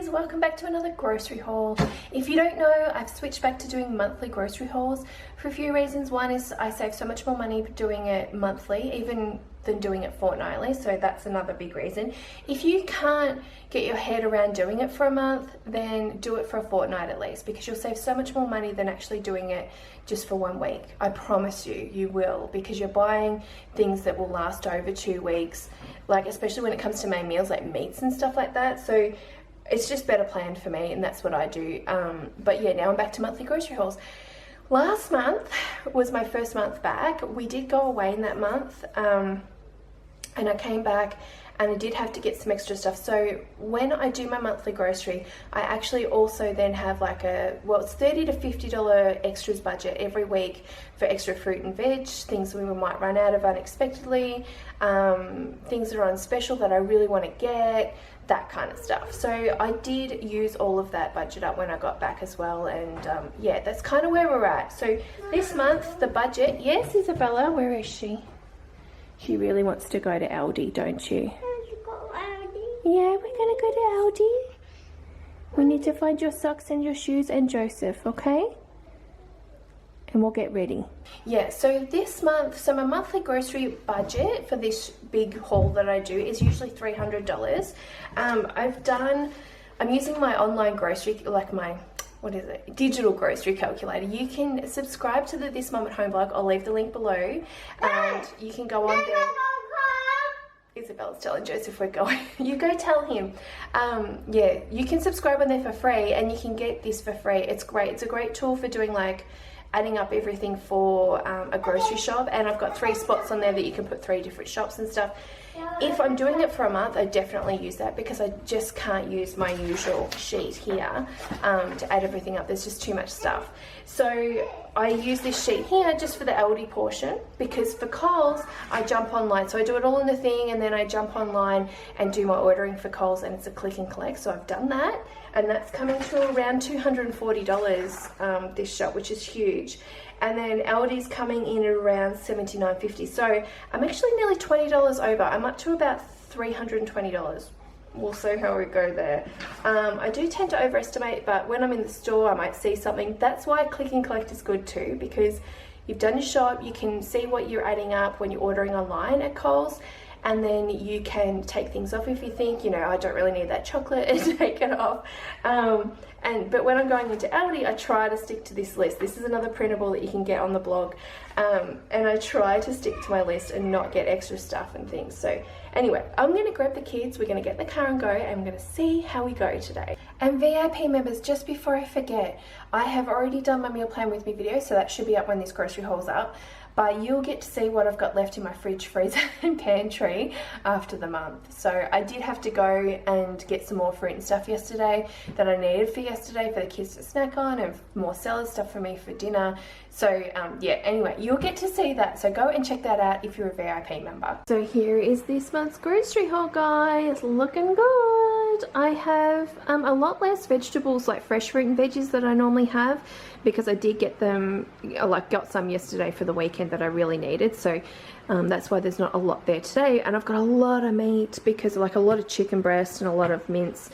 guys, welcome back to another grocery haul. If you don't know, I've switched back to doing monthly grocery hauls for a few reasons. One is I save so much more money doing it monthly even than doing it fortnightly, so that's another big reason. If you can't get your head around doing it for a month, then do it for a fortnight at least, because you'll save so much more money than actually doing it just for 1 week. I promise you, you will, because you're buying things that will last over 2 weeks, like especially when it comes to main meals like meats and stuff like that. So it's just better planned for me, and that's what I do. But yeah, now I'm back to monthly grocery hauls. Last month was my first month back. We did go away in that month, and I came back and I did have to get some extra stuff. So when I do my monthly grocery, I actually also then have like it's $30 to $50 extras budget every week for extra fruit and veg, things we might run out of unexpectedly, things that are on special that I really want to get, that kind of stuff. So I did use all of that budget up when I got back as well, and yeah, that's kind of where we're at. So this month the budget, yes Isabella, where is she? She really wants to go to Aldi, don't you? Yeah, we're gonna go to Aldi. We need to find your socks and your shoes and Joseph, okay? And we'll get ready. Yeah, so this month, so my monthly grocery budget for this big haul that I do is usually $300. I'm using my online grocery, like my, what is it, digital grocery calculator. You can subscribe to the This Mum at Home blog. I'll leave the link below, and you can go on there. Isabella's telling Joseph we're going. You go tell him. Yeah, you can subscribe on there for free, and you can get this for free. It's great. It's a great tool for doing like adding up everything for a grocery shop, and I've got 3 spots on there that you can put 3 different shops and stuff. If I'm doing it for a month, I definitely use that, because I just can't use my usual sheet here to add everything up. There's just too much stuff. So I use this sheet here just for the Aldi portion, because for Coles I jump online. So I do it all in the thing, and then I jump online and do my ordering for Coles, and it's a click and collect. So I've done that, and that's coming to around $240 this shop, which is huge. And then Aldi's coming in at around $79.50. So I'm actually nearly $20 over. I'm up to about $320. We'll see how we go there. I do tend to overestimate, but when I'm in the store I might see something. That's why click and collect is good too, because you've done your shop, you can see what you're adding up when you're ordering online at Coles, and then you can take things off if you think, you know, I don't really need that chocolate, and take it off. But when I'm going into Aldi, I try to stick to this list. This is another printable that you can get on the blog, and I try to stick to my list and not get extra stuff and things. So anyway, I'm going to grab the kids, we're going to get in the car and go, and I'm going to see how we go today. And VIP members, just before I forget, I have already done my meal plan with me video, so that should be up when this grocery haul's up. But you'll get to see what I've got left in my fridge, freezer and pantry after the month. So I did have to go and get some more fruit and stuff yesterday that I needed for yesterday for the kids to snack on, and more salad stuff for me for dinner. So yeah, anyway, you'll get to see that. So go and check that out if you're a VIP member. So here is this month's grocery haul, guys. Looking good. I have a lot less vegetables, like fresh fruit and veggies, that I normally have, because I did get them, got some yesterday for the weekend that I really needed. So that's why there's not a lot there today. And I've got a lot of meat, because like a lot of chicken breast and a lot of mince,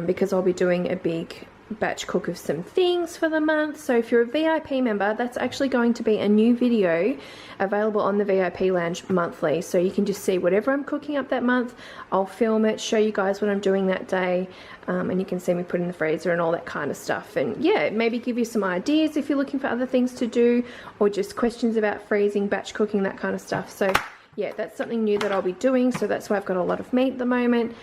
because I'll be doing a big batch cook of some things for the month. So if you're a VIP member, that's actually going to be a new video available on the VIP lounge monthly, so you can just see whatever I'm cooking up that month. I'll film it, show you guys what I'm doing that day, and you can see me put in the freezer and all that kind of stuff. And yeah, maybe give you some ideas if you're looking for other things to do, or just questions about freezing, batch cooking, that kind of stuff. So yeah, that's something new that I'll be doing, so that's why I've got a lot of meat at the moment.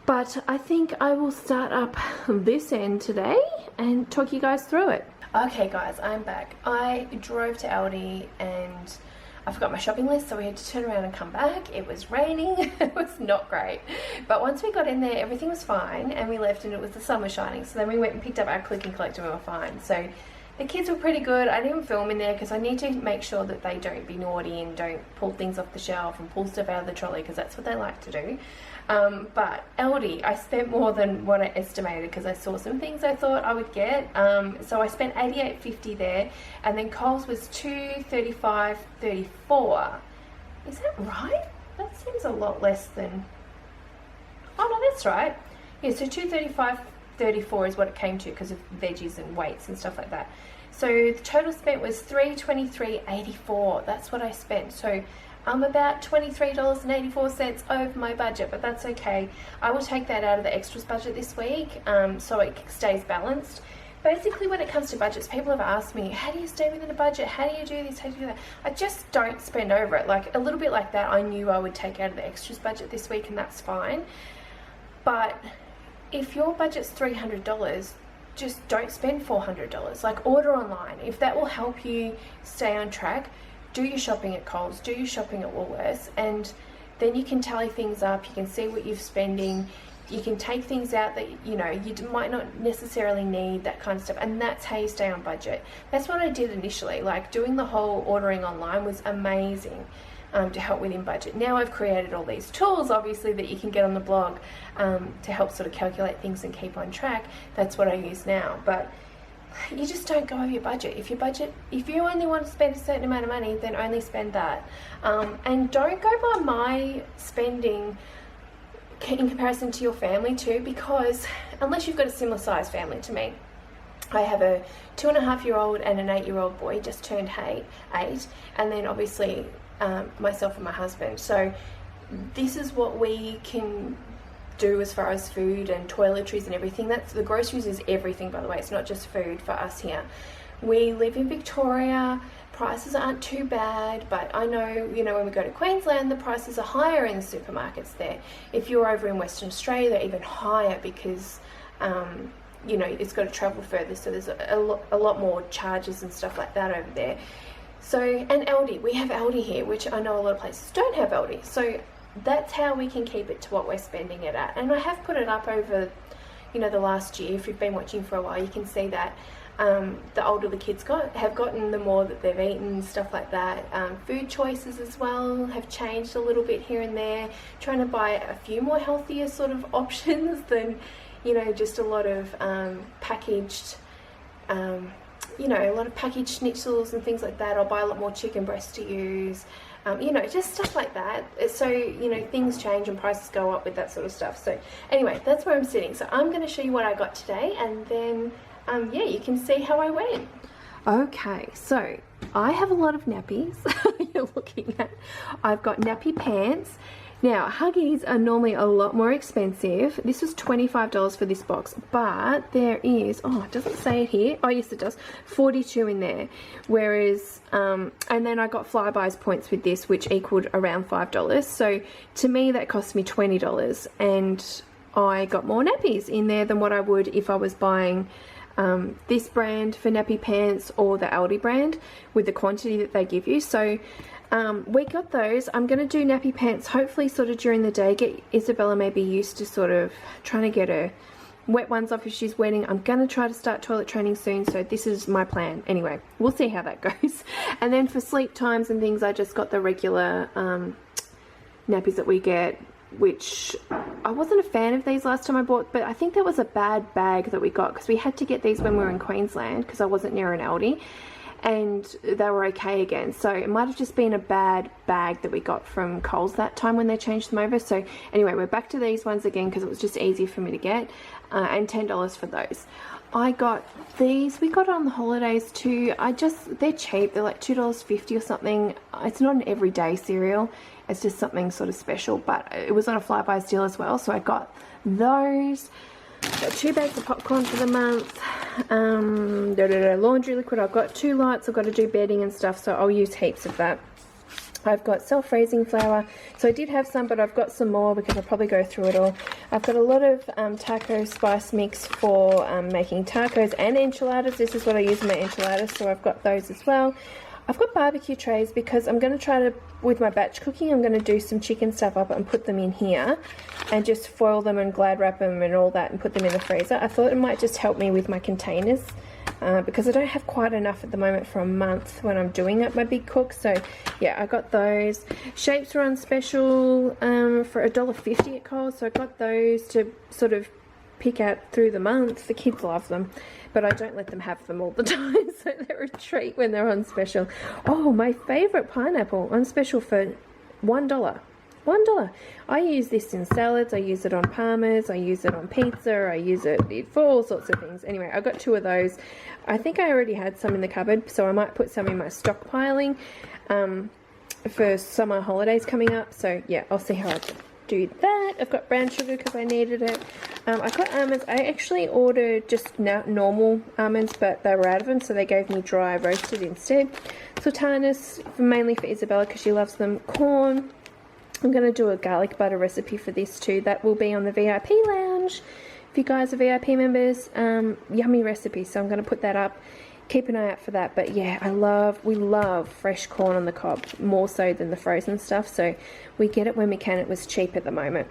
But I think I will start up this end today and talk you guys through it. Okay guys, I'm back. I drove to Aldi and I forgot my shopping list, so we had to turn around and come back. It was raining. It was not great. But once we got in there, everything was fine, and we left and the sun was shining. So then we went and picked up our click and collect and we were fine. So the kids were pretty good. I didn't film in there because I need to make sure that they don't be naughty and don't pull things off the shelf and pull stuff out of the trolley, because that's what they like to do. But Aldi, I spent more than what I estimated, because I saw some things I thought I would get. So I spent $88.50 there, and then Coles was $235.34. Is that right? That seems a lot less than... Oh no, that's right. Yeah, so $235 $34 is what it came to because of veggies and weights and stuff like that. So the total spent was $323.84. That's what I spent. So I'm about $23.84 over my budget, but that's okay. I will take that out of the extras budget this week, so it stays balanced. Basically, when it comes to budgets, people have asked me, how do you stay within a budget? How do you do this? How do you do that? I just don't spend over it. Like a little bit like that, I knew I would take out of the extras budget this week, and that's fine. But if your budget's $300, just don't spend $400. Like, order online. If that will help you stay on track, do your shopping at Coles, do your shopping at Woolworths, and then you can tally things up, you can see what you're spending, you can take things out that, you know, you might not necessarily need, that kind of stuff, and that's how you stay on budget. That's what I did initially. Like, doing the whole ordering online was amazing to help within budget. Now I've created all these tools, obviously, that you can get on the blog to help sort of calculate things and keep on track. That's what I use now. But you just don't go over your budget. If you only want to spend a certain amount of money, then only spend that. And don't go by my spending in comparison to your family too, because unless you've got a similar size family to me, I have a 2.5-year-old and an 8-year-old boy, just turned 8, and then obviously myself and my husband. So this is what we can do as far as food and toiletries and everything. That's the groceries is everything, by the way. It's not just food for us here. We live in Victoria. Prices aren't too bad, but I know, you know, when we go to Queensland, the prices are higher in the supermarkets there. If you're over in Western Australia, they're even higher because you know, it's got to travel further, so there's a lot more charges and stuff like that over there. So, and Aldi, we have Aldi here, which I know a lot of places don't have Aldi. So that's how we can keep it to what we're spending it at. And I have put it up over, you know, the last year. If you've been watching for a while, you can see that the older the kids have gotten, the more that they've eaten, stuff like that. Food choices as well have changed a little bit here and there. Trying to buy a few more healthier sort of options than, you know, just a lot of packaged, you know, a lot of packaged schnitzels and things like that. I'll buy a lot more chicken breast to use. You know, just stuff like that. So, you know, things change and prices go up with that sort of stuff. So anyway, that's where I'm sitting. So I'm going to show you what I got today, and then yeah, you can see how I went. Okay, so I have a lot of nappies. You're looking at, I've got nappy pants. Now, Huggies are normally a lot more expensive. This was $25 for this box, but there is, oh, it doesn't say it here. Oh, yes, it does. 42 in there. Whereas, and then I got Flybuys points with this, which equaled around $5. So to me, that cost me $20, and I got more nappies in there than what I would if I was buying this brand for nappy pants or the Aldi brand with the quantity that they give you. So we got those. I'm going to do nappy pants hopefully sort of during the day, get Isabella maybe used to sort of trying to get her wet ones off if she's wetting. I'm going to try to start toilet training soon, so this is my plan. Anyway, we'll see how that goes. And then for sleep times and things, I just got the regular nappies that we get, which I wasn't a fan of these last time I bought, but I think that was a bad bag that we got because we had to get these when we were in Queensland because I wasn't near an Aldi, and they were okay again. So it might have just been a bad bag that we got from Coles that time when they changed them over. So anyway, we're back to these ones again because it was just easier for me to get, and $10 for those. I got these, we got it on the holidays too. They're cheap, they're like $2.50 or something. It's not an everyday cereal, it's just something sort of special, but it was on a Flybuys deal as well, so I got those. Got 2 bags of popcorn for the month. Laundry liquid, I've got 2 lots. I've got to do bedding and stuff, so I'll use heaps of that. I've got self-raising flour, so I did have some, but I've got some more because I'll probably go through it all. I've got a lot of taco spice mix for making tacos and enchiladas. This is what I use in my enchiladas, so I've got those as well. I've got barbecue trays because I'm going to try to, with my batch cooking, I'm going to do some chicken stuff up and put them in here and just foil them and Glad wrap them and all that and put them in the freezer. I thought it might just help me with my containers because I don't have quite enough at the moment for a month when I'm doing up my big cook. So yeah, I got those. Shapes are on special for $1.50 at Coles, so I got those to sort of pick out through the month. The kids love them, but I don't let them have them all the time, so they're a treat when they're on special. Oh, my favourite pineapple on special for $1. $1. I use this in salads, I use it on parmas, I use it on pizza, I use it for all sorts of things. Anyway, I got 2 of those. I think I already had some in the cupboard, so I might put some in my stockpiling for summer holidays coming up. So yeah, I'll see how I do that. I've got brown sugar because I needed it. I got almonds. I actually ordered just normal almonds, but they were out of them, so they gave me dry roasted instead. Sultanas, mainly for Isabella because she loves them. Corn. I'm going to do a garlic butter recipe for this too. That will be on the VIP lounge. If you guys are VIP members, yummy recipe. So I'm going to put that up. Keep an eye out for that. But yeah, we love fresh corn on the cob, more so than the frozen stuff. So we get it when we can. It was cheap at the moment.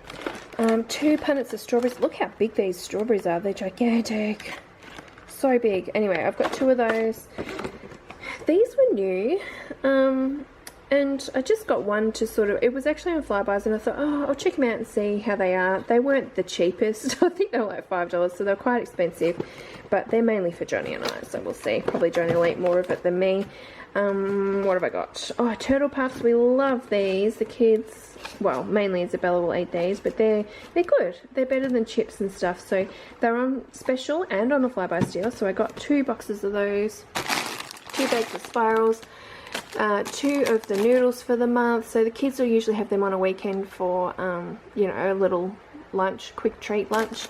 2 punnets of strawberries. Look how big these strawberries are. They're gigantic. So big. Anyway, I've got 2 of those. These were new. And I just got one to sort of, it was actually on Flybuys, and I thought, oh, I'll check them out and see how they are. They weren't the cheapest. I think they were like $5, so they're quite expensive. But they're mainly for Johnny and I, so we'll see. Probably Johnny will eat more of it than me. What have I got? Oh, Turtle Puffs. We love these. The kids, well, mainly Isabella will eat these, but they're good. They're better than chips and stuff. So they're on special and on a Flybuys deal. So I got 2 boxes of those. 2 bags of spirals. 2 of the noodles for the month. So the kids will usually have them on a weekend for you know, a little lunch, quick treat lunch.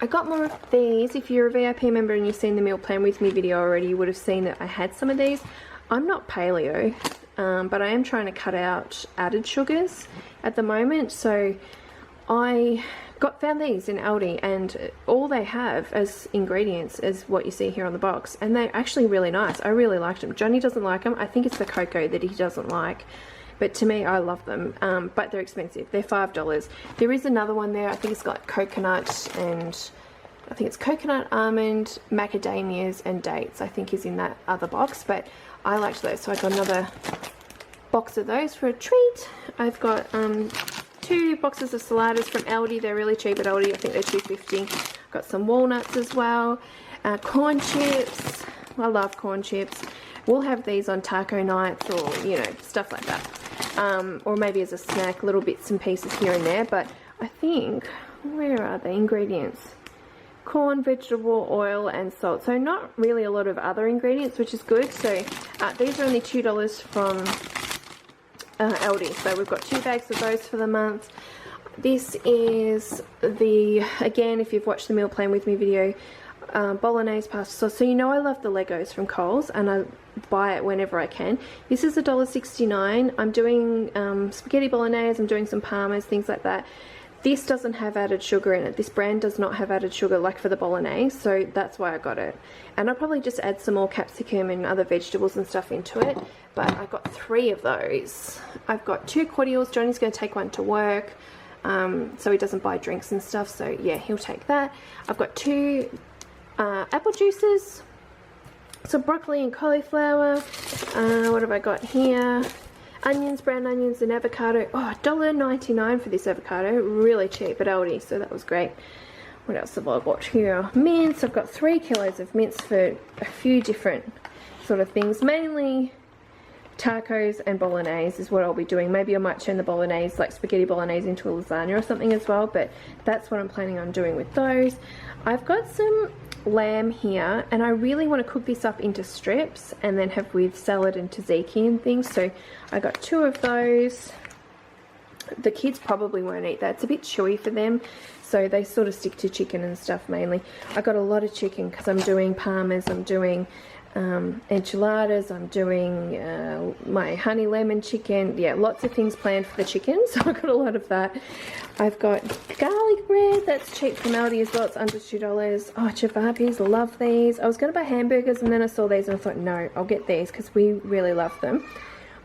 I got more of these. If you're a VIP member and you've seen the meal plan with me video already, you would have seen that I had some of these. I'm not paleo, but I am trying to cut out added sugars at the moment. So I found these in Aldi, and all they have as ingredients is what you see here on the box, and they're actually really nice. I really liked them. Johnny doesn't like them. I think it's the cocoa that he doesn't like, but to me, I love them. But they're expensive. They're $5. There is another one there. I think it's got coconut, and I think it's coconut, almond, macadamias, and dates, I think is in that other box, but I liked those, so I got another box of those for a treat. I've got 2 boxes of saladas from Aldi. They're really cheap at Aldi. I think they're $2.50. Got some walnuts as well. Corn chips. I love corn chips. We'll have these on taco nights, or, you know, stuff like that. Or maybe as a snack, little bits and pieces here and there. But I think, where are the ingredients? Corn, vegetable oil, and salt. So not really a lot of other ingredients, which is good. So these are only $2 from Aldi. So we've got 2 bags of those for the month. This is the, again, if you've watched the meal plan with me video, bolognese pasta sauce. So you know I love the Legos from Coles, and I buy it whenever I can. This is $1.69. I'm doing spaghetti bolognese, I'm doing some parmas, things like that. This doesn't have added sugar in it. This brand does not have added sugar like for the bolognese, so that's why I got it. And I'll probably just add some more capsicum and other vegetables and stuff into it. But I got 3 of those. I've got 2 cordials. Johnny's going to take one to work, so he doesn't buy drinks and stuff. So yeah, he'll take that. I've got 2 apple juices, some broccoli and cauliflower. What have I got here? Onions, brown onions, and avocado. Oh, $1.99 for this avocado. Really cheap at Aldi, so that was great. What else have I got here? Mince. I've got 3 kilos of mince for a few different sort of things. Mainly tacos and bolognese is what I'll be doing. Maybe I might turn the bolognese, like spaghetti bolognese, into a lasagna or something as well, but that's what I'm planning on doing with those. I've got some lamb here, and I really want to cook this up into strips and then have with salad and tzatziki and things. So I got 2 of those. The kids probably won't eat that. It's a bit chewy for them, so they sort of stick to chicken and stuff mainly. I got a lot of chicken because I'm doing parmas, I'm doing enchiladas, I'm doing my honey lemon chicken. Yeah, lots of things planned for the chicken, so I got a lot of that. I've got garlic bread. That's cheap from Aldi as well. It's under $2. Oh, chivapis, love these. I was going to buy hamburgers, and then I saw these and I thought, no, I'll get these because we really love them.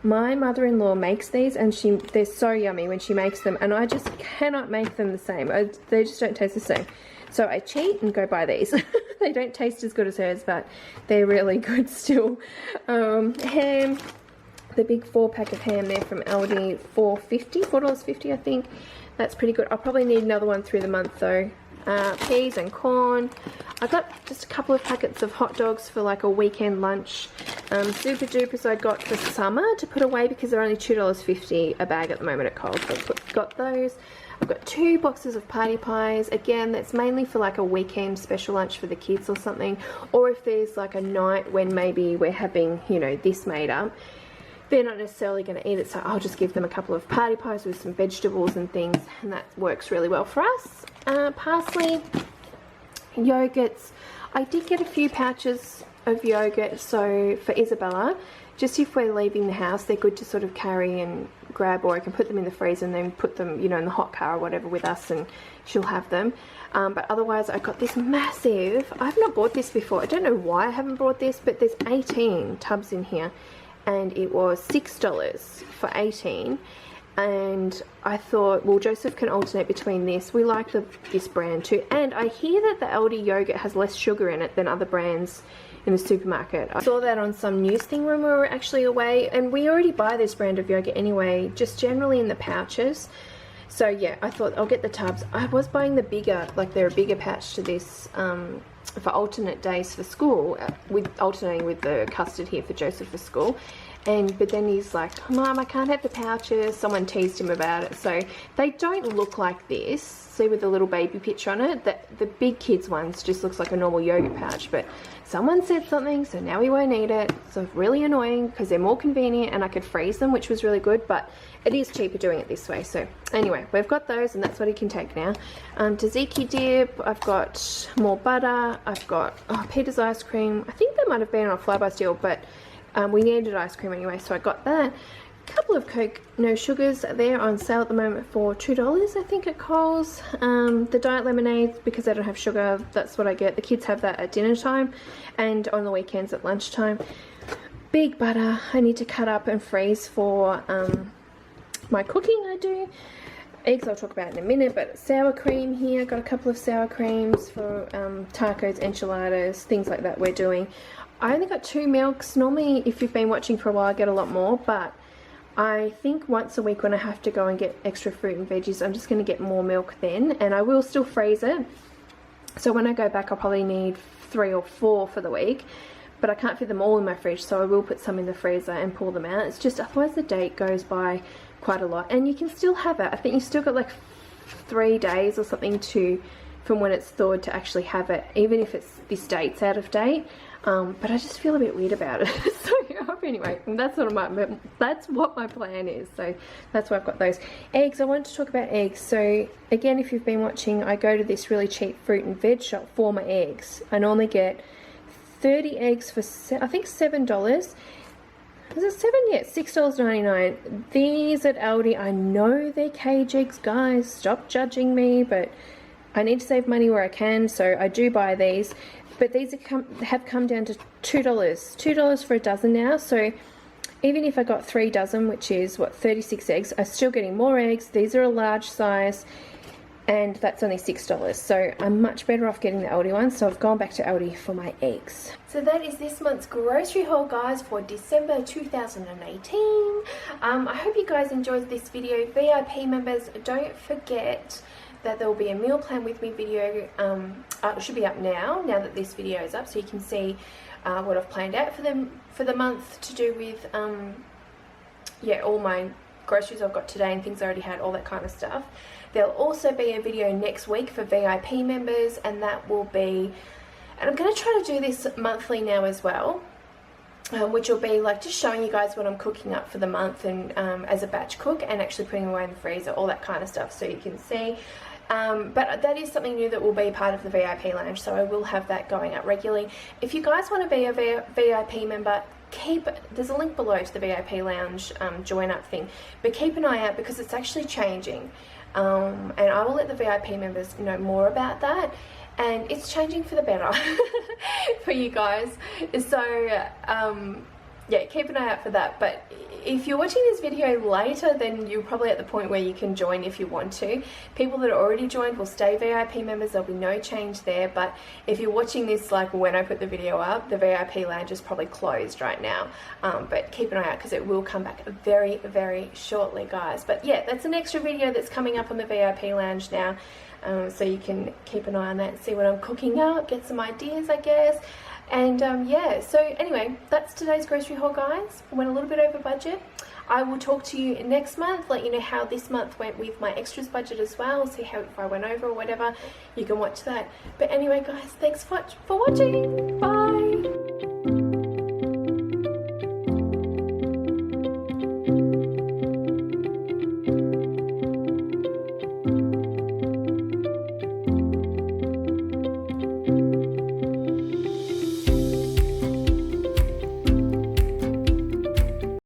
My mother-in-law makes these, and they're so yummy when she makes them, and I just cannot make them the same. They just don't taste the same. So I cheat and go buy these. They don't taste as good as hers, but they're really good still. Ham, the big 4-pack of ham there from Aldi, $4.50 I think. That's pretty good. I'll probably need another one through the month though. peas and corn. I got just a couple of packets of hot dogs for like a weekend lunch. Super Dupers I got for summer to put away because they're only $2.50 a bag at the moment at Coles. So I got those. I've got 2 boxes of party pies. Again, that's mainly for like a weekend special lunch for the kids or something. Or if there's like a night when maybe we're having, you know, this made up, they're not necessarily going to eat it, so I'll just give them a couple of party pies with some vegetables and things, and that works really well for us. Parsley, yogurts. I did get a few pouches of yogurt, so for Isabella, just if we're leaving the house, they're good to sort of carry and grab, or I can put them in the freezer and then put them, you know, in the hot car or whatever with us, and she'll have them. But otherwise, I got this massive, I've not bought this before, I don't know why I haven't bought this, but there's 18 tubs in here, and it was $6 for 18. And I thought, well, Joseph can alternate between this. We like this brand too. And I hear that the Aldi yogurt has less sugar in it than other brands in the supermarket. I saw that on some news thing when we were actually away. And we already buy this brand of yogurt anyway, just generally in the pouches. So yeah, I thought I'll get the tubs. I was buying the bigger, like they're a bigger pouch to this for alternate days for school, alternating with the custard here for Joseph for school. But then he's like, Mom, I can't have the pouches. Someone teased him about it. So they don't look like this. See, with the little baby picture on it, that the big kids ones just looks like a normal yogurt pouch. But someone said something, so now we won't need it. So really annoying because they're more convenient and I could freeze them, which was really good. But it is cheaper doing it this way. So anyway, we've got those, and that's what he can take now. Tzatziki dip. I've got more butter. I've got Peter's ice cream. I think that might have been on a fly-by deal, but we needed ice cream anyway, so I got that. A couple of Coke no sugars. They're on sale at the moment for $2, I think, at Coles. The diet lemonades, because they don't have sugar, that's what I get. The kids have that at dinner time and on the weekends at lunchtime. Big butter I need to cut up and freeze for my cooking I do. Eggs I'll talk about in a minute, but sour cream here. Got a couple of sour creams for tacos, enchiladas, things like that we're doing. I only got 2 milks. Normally, if you've been watching for a while, I get a lot more, but I think once a week when I have to go and get extra fruit and veggies, I'm just going to get more milk then, and I will still freeze it. So when I go back, I'll probably need 3 or 4 for the week, but I can't fit them all in my fridge, so I will put some in the freezer and pull them out. It's just otherwise the date goes by quite a lot, and you can still have it. I think you still got like 3 days or something from when it's thawed to actually have it, even if it's this date's out of date. But I just feel a bit weird about it. So anyway, that's what my plan is. So that's why I've got those. Eggs, I wanted to talk about eggs. So again, if you've been watching, I go to this really cheap fruit and veg shop for my eggs. I normally get 30 eggs for I think $7. Is it 7? Yeah, $6.99. These at Aldi, I know they're cage eggs, guys. Stop judging me, but I need to save money where I can, so I do buy these. But these have come down to $2 for a dozen now. So even if I got 3 dozen, which is what, 36 eggs, I'm still getting more eggs. These are a large size, and that's only $6. So I'm much better off getting the Aldi ones. So I've gone back to Aldi for my eggs. So that is this month's grocery haul, guys, for December 2018. I hope you guys enjoyed this video. VIP members, don't forget that there will be a meal plan with me video. It should be up now that this video is up, so you can see what I've planned out for the month to do with yeah, all my groceries I've got today and things I already had, all that kind of stuff. There'll also be a video next week for VIP members, and that will be, and I'm going to try to do this monthly now as well, which will be like just showing you guys what I'm cooking up for the month, and as a batch cook, and actually putting away in the freezer, all that kind of stuff, so you can see. But that is something new that will be part of the VIP lounge, so I will have that going up regularly. If you guys want to be a VIP member, there's a link below to the VIP lounge join up thing, but keep an eye out because it's actually changing, and I will let the VIP members know more about that, and it's changing for the better for you guys. So yeah, keep an eye out for that. But if you're watching this video later, then you're probably at the point where you can join if you want to. People that are already joined will stay VIP members. There'll be no change there. But if you're watching this like when I put the video up, the VIP lounge is probably closed right now. But keep an eye out because it will come back very, very shortly, guys. But yeah, that's an extra video that's coming up on the VIP lounge now. So you can keep an eye on that and see what I'm cooking up, get some ideas, I guess. And yeah, so anyway, that's today's grocery haul, guys. I went a little bit over budget. I will talk to you next month, let you know how this month went with my extras budget as well, see how if I went over or whatever. You can watch that. But anyway, guys, thanks for watching. Bye.